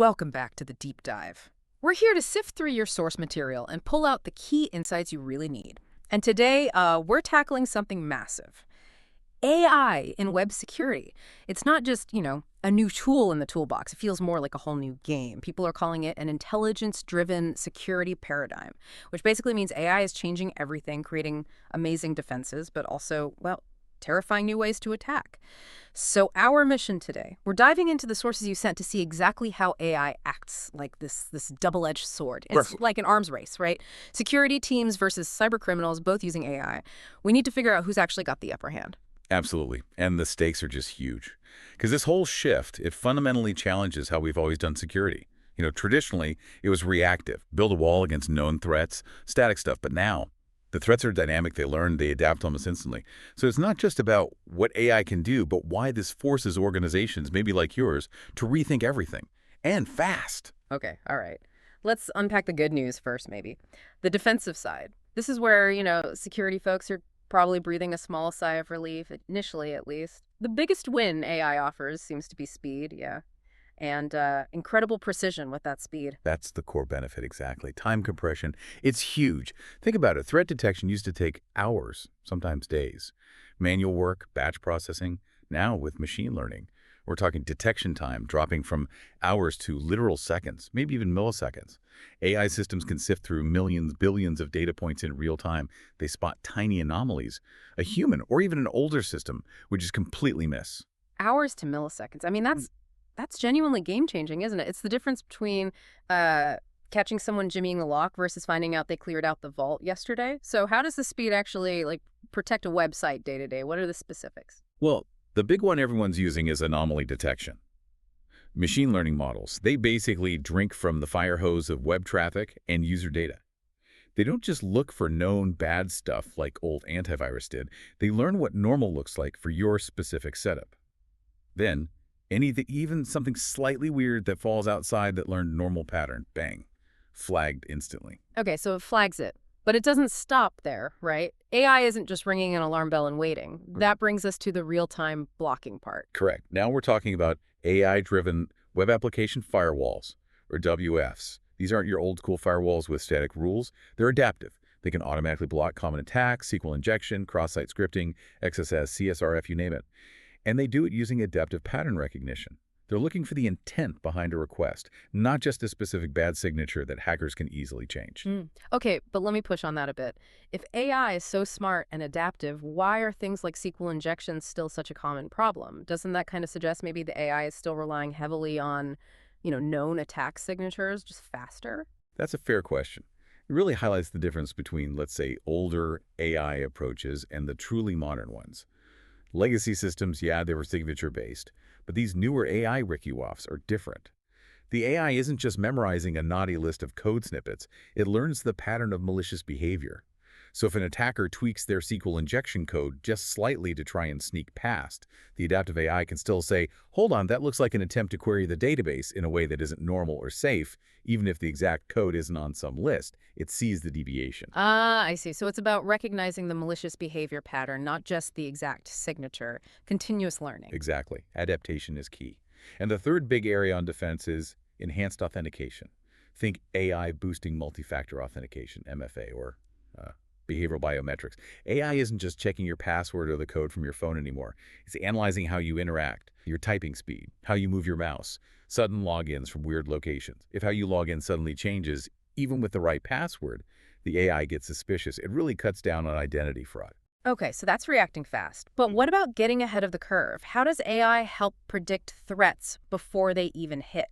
Welcome back to the deep dive. We're here to sift through your source material and pull out the key insights you really need. And today, we're tackling something massive. AI in web security. It's not just, a new tool in the toolbox. It feels more like a whole new game. People are calling it an intelligence-driven security paradigm, which basically means AI is changing everything, creating amazing defenses, but also, well, terrifying new ways to attack. So our mission today, we're diving into the sources you sent to see exactly how AI acts like this double-edged sword. It's like an arms race, right? Security teams versus cybercriminals, both using AI. We need to figure out who's actually got the upper hand. Absolutely. And the stakes are just huge. Because this whole shift, it fundamentally challenges how we've always done security. Traditionally, it was reactive, build a wall against known threats, static stuff. But now, the threats are dynamic, they learn, they adapt almost instantly. So it's not just about what AI can do, but why this forces organizations, maybe like yours, to rethink everything. And fast. Okay, all right. Let's unpack the good news first, maybe. The defensive side. This is where, security folks are probably breathing a small sigh of relief, initially at least. The biggest win AI offers seems to be speed, yeah. And incredible precision with that speed. That's the core benefit, exactly. Time compression, it's huge. Think about it. Threat detection used to take hours, sometimes days. Manual work, batch processing. Now with machine learning, we're talking detection time dropping from hours to literal seconds, maybe even milliseconds. AI systems can sift through millions, billions of data points in real time. They spot tiny anomalies. A human or even an older system would just completely miss. Hours to milliseconds. I mean, that's genuinely game-changing, isn't it? It's the difference between catching someone jimmying the lock versus finding out they cleared out the vault yesterday. So how does the speed actually protect a website day to day? What are the specifics? Well, the big one everyone's using is anomaly detection. Machine learning models, they basically drink from the fire hose of web traffic and user data. They don't just look for known bad stuff like old antivirus did. They learn what normal looks like for your specific setup. Then, even something slightly weird that falls outside that learned normal pattern, bang, flagged instantly. Okay, so it flags it. But it doesn't stop there, right? AI isn't just ringing an alarm bell and waiting. That brings us to the real-time blocking part. Correct. Now we're talking about AI-driven Web Application Firewalls, or WAFs. These aren't your old-school firewalls with static rules. They're adaptive. They can automatically block common attacks, SQL injection, cross-site scripting, XSS, CSRF, you name it. And they do it using adaptive pattern recognition. They're looking for the intent behind a request, not just a specific bad signature that hackers can easily change. Okay, but let me push on that a bit. If AI is so smart and adaptive, why are things like SQL injections still such a common problem? Doesn't that kind of suggest maybe the AI is still relying heavily on, known attack signatures, just faster? That's a fair question. It really highlights the difference between, let's say, older AI approaches and the truly modern ones. Legacy systems, yeah, they were signature-based. But these newer AI WAFs are different. The AI isn't just memorizing a naughty list of code snippets. It learns the pattern of malicious behavior. So if an attacker tweaks their SQL injection code just slightly to try and sneak past, the adaptive AI can still say, hold on, that looks like an attempt to query the database in a way that isn't normal or safe, even if the exact code isn't on some list. It sees the deviation. Ah, I see. So it's about recognizing the malicious behavior pattern, not just the exact signature. Continuous learning. Exactly. Adaptation is key. And the third big area on defense is enhanced authentication. Think AI boosting multi-factor authentication, MFA, or behavioral biometrics. AI isn't just checking your password or the code from your phone anymore. It's analyzing how you interact, your typing speed, how you move your mouse, sudden logins from weird locations. If how you log in suddenly changes, even with the right password, the AI gets suspicious. It really cuts down on identity fraud. Okay, so that's reacting fast. But what about getting ahead of the curve? How does AI help predict threats before they even hit?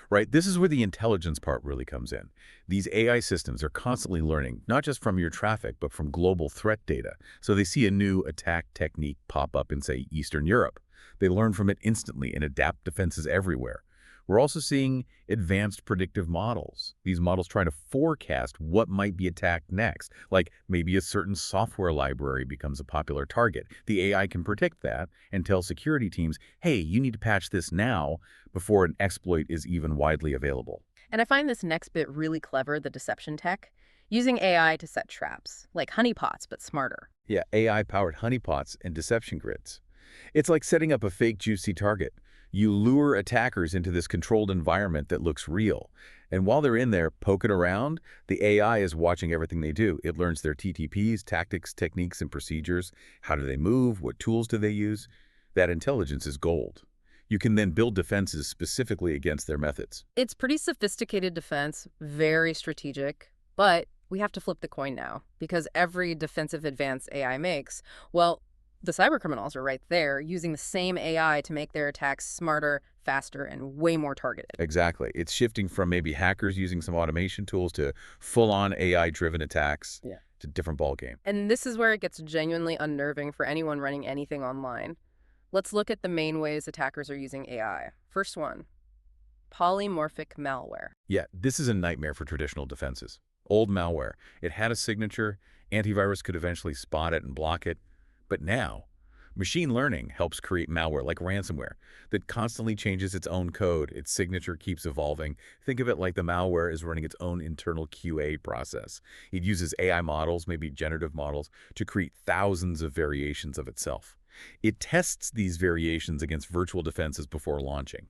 Right, this is where the intelligence part really comes in. These AI systems are constantly learning, not just from your traffic, but from global threat data. So they see a new attack technique pop up in, say, Eastern Europe. They learn from it instantly and adapt defenses everywhere. We're also seeing advanced predictive models. These models try to forecast what might be attacked next, like maybe a certain software library becomes a popular target. The AI can predict that and tell security teams, hey, you need to patch this now before an exploit is even widely available. And I find this next bit really clever, the deception tech, using AI to set traps, like honeypots, but smarter. Yeah, AI-powered honeypots and deception grids. It's like setting up a fake juicy target. You lure attackers into this controlled environment that looks real. And while they're in there poking around, the AI is watching everything they do. It learns their TTPs, tactics, techniques, and procedures. How do they move? What tools do they use? That intelligence is gold. You can then build defenses specifically against their methods. It's pretty sophisticated defense, very strategic, but we have to flip the coin now because every defensive advance AI makes, well, the cybercriminals are right there using the same AI to make their attacks smarter, faster, and way more targeted. Exactly. It's shifting from maybe hackers using some automation tools to full-on AI-driven attacks. Yeah. It's a different ballgame. And this is where it gets genuinely unnerving for anyone running anything online. Let's look at the main ways attackers are using AI. First one, polymorphic malware. Yeah, this is a nightmare for traditional defenses. Old malware. It had a signature. Antivirus could eventually spot it and block it. But now, machine learning helps create malware like ransomware that constantly changes its own code. Its signature keeps evolving. Think of it like the malware is running its own internal QA process. It uses AI models, maybe generative models, to create thousands of variations of itself. It tests these variations against virtual defenses before launching.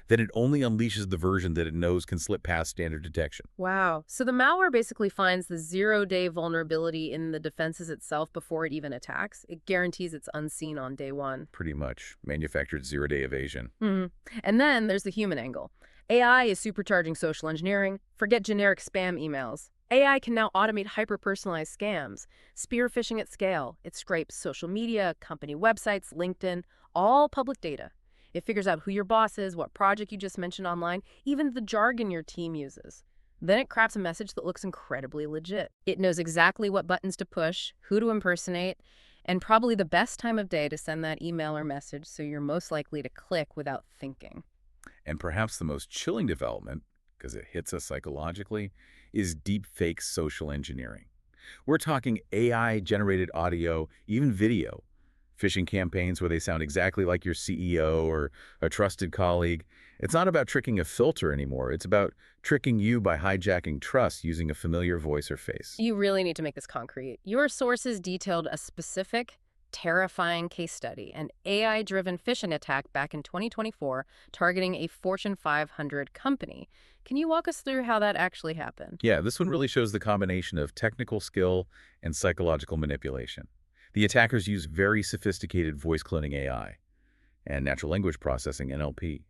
Then it only unleashes the version that it knows can slip past standard detection. Wow. So the malware basically finds the zero-day vulnerability in the defenses itself before it even attacks. It guarantees it's unseen on day one. Pretty much. Manufactured zero-day evasion. And then there's the human angle. AI is supercharging social engineering. Forget generic spam emails. AI can now automate hyper-personalized scams, spear-phishing at scale. It scrapes social media, company websites, LinkedIn, all public data. It figures out who your boss is, what project you just mentioned online, even the jargon your team uses. Then it crafts a message that looks incredibly legit. It knows exactly what buttons to push, who to impersonate, and probably the best time of day to send that email or message so you're most likely to click without thinking. And perhaps the most chilling development, because it hits us psychologically, is deepfake social engineering. We're talking AI-generated audio, even video, phishing campaigns where they sound exactly like your CEO or a trusted colleague. It's not about tricking a filter anymore. It's about tricking you by hijacking trust using a familiar voice or face. You really need to make this concrete. Your sources detailed a specific, terrifying case study, an AI-driven phishing attack back in 2024 targeting a Fortune 500 company. Can you walk us through how that actually happened? Yeah, this one really shows the combination of technical skill and psychological manipulation. The attackers use very sophisticated voice cloning AI and natural language processing (NLP).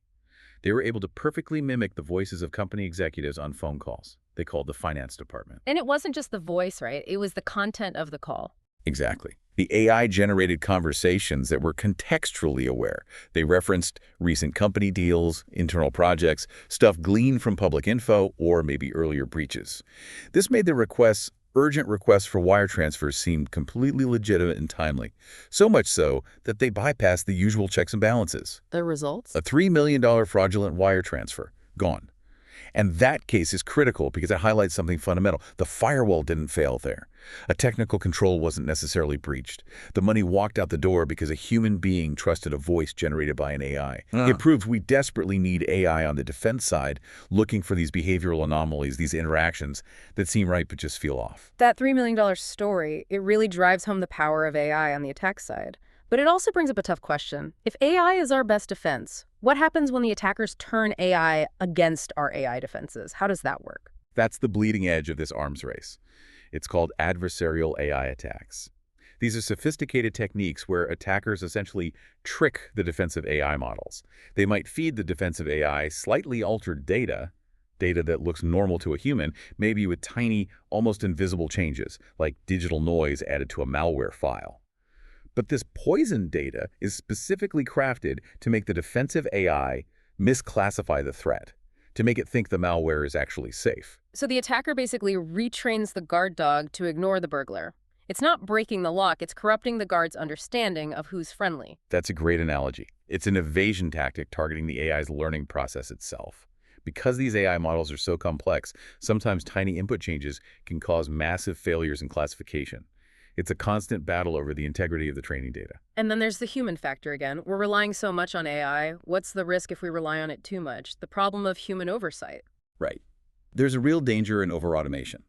They were able to perfectly mimic the voices of company executives on phone calls. They called the finance department. And it wasn't just the voice, right? It was the content of the call. Exactly. The AI-generated conversations that were contextually aware. They referenced recent company deals, internal projects, stuff gleaned from public info, or maybe earlier breaches. This made the urgent requests for wire transfers seem completely legitimate and timely, so much so that they bypassed the usual checks and balances. The results? A $3 million fraudulent wire transfer, gone. And that case is critical because it highlights something fundamental. The firewall didn't fail there. A technical control wasn't necessarily breached. The money walked out the door because a human being trusted a voice generated by an AI. It proved we desperately need AI on the defense side, looking for these behavioral anomalies, these interactions that seem right but just feel off. That $3 million story, it really drives home the power of AI on the attack side. But it also brings up a tough question. If AI is our best defense, what happens when the attackers turn AI against our AI defenses? How does that work? That's the bleeding edge of this arms race. It's called adversarial AI attacks. These are sophisticated techniques where attackers essentially trick the defensive AI models. They might feed the defensive AI slightly altered data that looks normal to a human, maybe with tiny, almost invisible changes, like digital noise added to a malware file. But this poisoned data is specifically crafted to make the defensive AI misclassify the threat, to make it think the malware is actually safe. So the attacker basically retrains the guard dog to ignore the burglar. It's not breaking the lock, it's corrupting the guard's understanding of who's friendly. That's a great analogy. It's an evasion tactic targeting the AI's learning process itself. Because these AI models are so complex, sometimes tiny input changes can cause massive failures in classification. It's a constant battle over the integrity of the training data. And then there's the human factor again. We're relying so much on AI. What's the risk if we rely on it too much? The problem of human oversight. Right. There's a real danger in over-automation.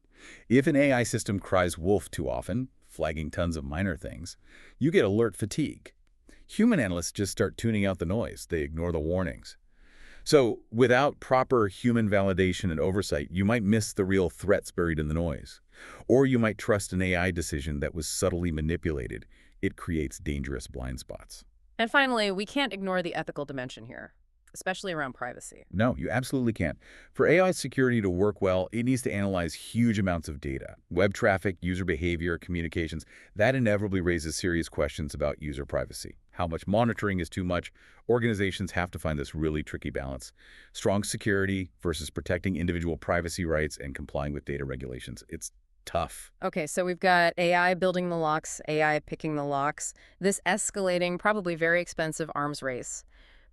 If an AI system cries wolf too often, flagging tons of minor things, you get alert fatigue. Human analysts just start tuning out the noise. They ignore the warnings. So without proper human validation and oversight, you might miss the real threats buried in the noise. Or you might trust an AI decision that was subtly manipulated. It creates dangerous blind spots. And finally, we can't ignore the ethical dimension here, especially around privacy. No, you absolutely can't. For AI security to work well, it needs to analyze huge amounts of data. Web traffic, user behavior, communications. That inevitably raises serious questions about user privacy. How much monitoring is too much? Organizations have to find this really tricky balance. Strong security versus protecting individual privacy rights and complying with data regulations. It's tough. Okay, so we've got AI building the locks, AI picking the locks, this escalating, probably very expensive arms race.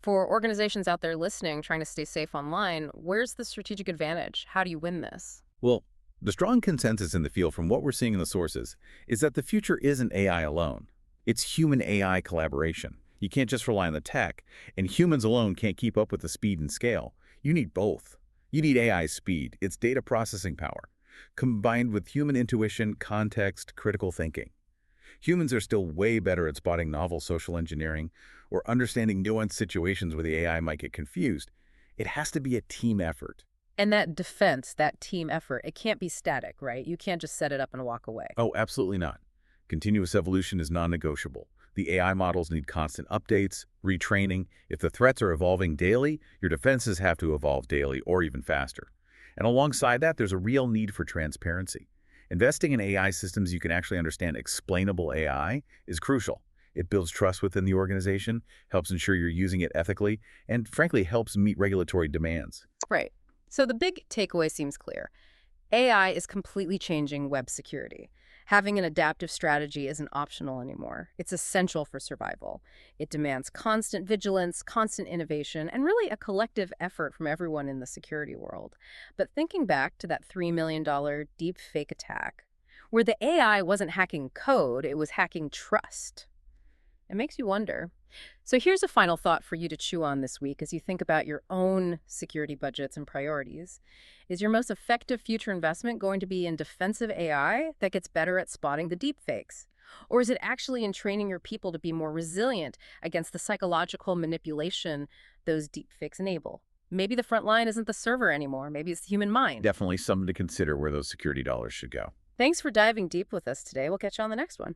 For organizations out there listening, trying to stay safe online, where's the strategic advantage? How do you win this? Well, the strong consensus in the field from what we're seeing in the sources is that the future isn't AI alone. It's human-AI collaboration. You can't just rely on the tech, and humans alone can't keep up with the speed and scale. You need both. You need AI speed, its data processing power, combined with human intuition, context, critical thinking. Humans are still way better at spotting novel social engineering or understanding nuanced situations where the AI might get confused. It has to be a team effort. And that defense, that team effort, it can't be static, right? You can't just set it up and walk away. Oh, absolutely not. Continuous evolution is non-negotiable. The AI models need constant updates, retraining. If the threats are evolving daily, your defenses have to evolve daily or even faster. And alongside that, there's a real need for transparency. Investing in AI systems you can actually understand explainable AI is crucial. It builds trust within the organization, helps ensure you're using it ethically, and frankly helps meet regulatory demands. Right. So the big takeaway seems clear. AI is completely changing web security. Having an adaptive strategy isn't optional anymore. It's essential for survival. It demands constant vigilance, constant innovation, and really a collective effort from everyone in the security world. But thinking back to that $3 million deepfake attack, where the AI wasn't hacking code, it was hacking trust. It makes you wonder. So here's a final thought for you to chew on this week as you think about your own security budgets and priorities. Is your most effective future investment going to be in defensive AI that gets better at spotting the deepfakes? Or is it actually in training your people to be more resilient against the psychological manipulation those deepfakes enable? Maybe the front line isn't the server anymore. Maybe it's the human mind. Definitely something to consider where those security dollars should go. Thanks for diving deep with us today. We'll catch you on the next one.